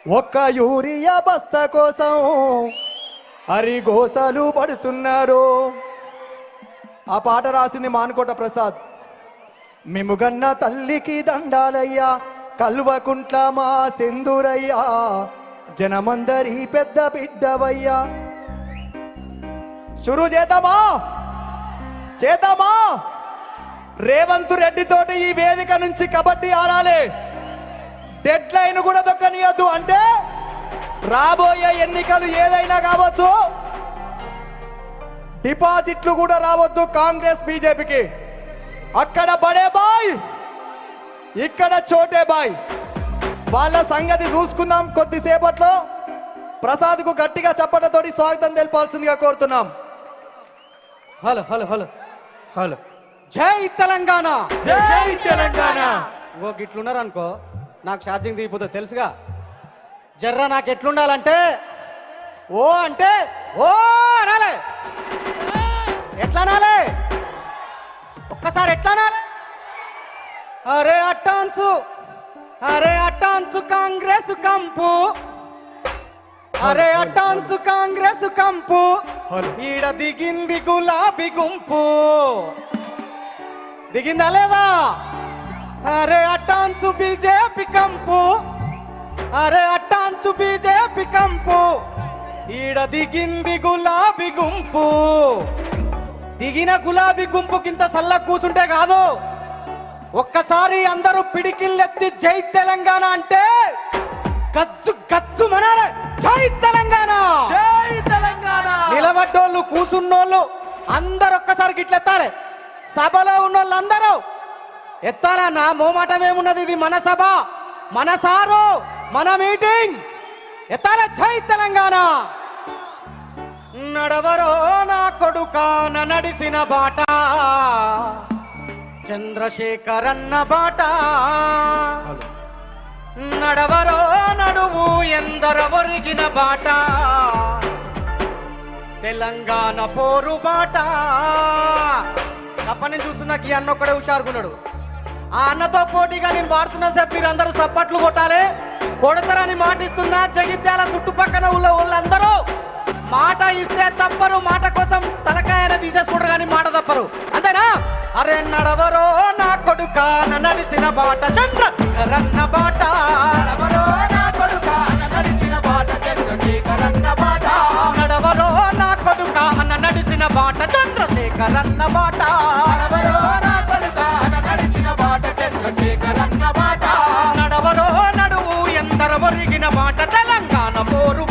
ఒక్క యూరియా బస్తా కోసం హరిగోసలు పడుతున్నారు. ఆ పాట రాసింది మానుకోట ప్రసాద్. మిముగన్న తల్లికి దండాలయ్యా, కల్వకుంట్ల మా సెందురయ్యా, జనమందరి పెద్ద బిడ్డవయ్యా. షురు చేద్దామా? చేద్దామా? రేవంత్ రెడ్డి తోటి ఈ వేదిక నుంచి కబడ్డీ ఆడాలి. డెడ్ లైన్ కూడా దొక్కనియద్దు. అంటే రాబోయే ఎన్నికలు ఏదైనా కావచ్చు, డిపాజిట్లు కూడా రావద్దు కాంగ్రెస్ బీజేపీకి. అక్కడ బడే బాయ్, ఇక్కడ చోటే బాయ్. వాళ్ళ సంగతి చూసుకుందాం కొద్దిసేపట్లో. ప్రసాద్కు గట్టిగా చప్పటతోటి స్వాగతం తెలపాల్సిందిగా కోరుతున్నాం. Hello hello hello hello. జై తెలంగాణ, జై తెలంగాణ. ఓ గిట్లున్నారు అనుకో, నాకు ఛార్జింగ్ దిగిపోతుంది తెలుసుగా. జర్ర నాకు ఎట్లుండాలంటే ఓ అంటే ఓ అనాలే. ఎట్లా అనాలే? ఒక్కసారి ఎట్లా అనాలి? అరే అట్టాంచు, అరే అట్టాంచు కాంగ్రెస్ కంపు, అరే అట్టాంచు కాంగ్రెస్ కంపు, ఈడ దిగింది గులాబీ గుంపు. దిగిందా లేదా? అరే అట్టాంచు బీజేపీ కంపు, అరే అట్టాంచు బీజేపీ కంపు, ఈడ దిగింది గులాబీ గుంపు. దిగిన గులాబీ గుంపు కింద సల్ల కూసుంటే కాదు, ఒక్కసారి అందరూ పిడికిల్లెత్తి జై తెలంగాణ అంటే గచ్చు గచ్చు మనాలి. జై తెలంగాణ, జై తెలంగాణ. నిలబడ్డోళ్ళు కూసున్నోళ్ళు అందరు ఒక్కసారి గిట్లెత్తాలి. సభలో ఉన్నోళ్ళు అందరూ ఎత్తాలన్నా, మోమాటం ఏమున్నది? ఇది మన సభ, మన సారు, మన మీటింగ్. ఎత్తాల జై తెలంగాణ. నడవరో నా కొడుకాన నడిసిన బాట, చంద్రశేఖరన్న బాట. నడవరో నడువు ఎందరొరిగిన బాట, తెలంగాణ పోరు బాట. తప్పని చూస్తున్నా ఈ అన్న ఒక్కడే హుషారుకున్నాడు. ఆ అన్నతో పోటీగా నేను వాడుతున్నా సార్, మీరు అందరూ సప్పట్లు కొట్టాలి. కొడతారని మాట ఇస్తున్నా. జగిత్యాల చుట్టుపక్కల వాళ్ళందరూ మాట ఇస్తే తప్పరు, మాట కోసం తలకాయన తీసేసుకుంటారు కానీ మాట తప్పరు. అంతేనా? అరే నడవరో నా కొడుక నడిచిన బాట, చంద్రశేఖరన్న బాట. నడవరో నా కొడుక నడిచిన బాట, చంద్రశేఖరన్న బాట. నడవరో నా కొడుక నడిచిన బాట, చంద్రశేఖరన్న బాట. నడవరో నా కొడుక నడిచిన బాట, చంద్రశేఖరన్న బాట. నడవరో నడువు ఎందరొరిగిన బాట, తెలంగాణ పోరు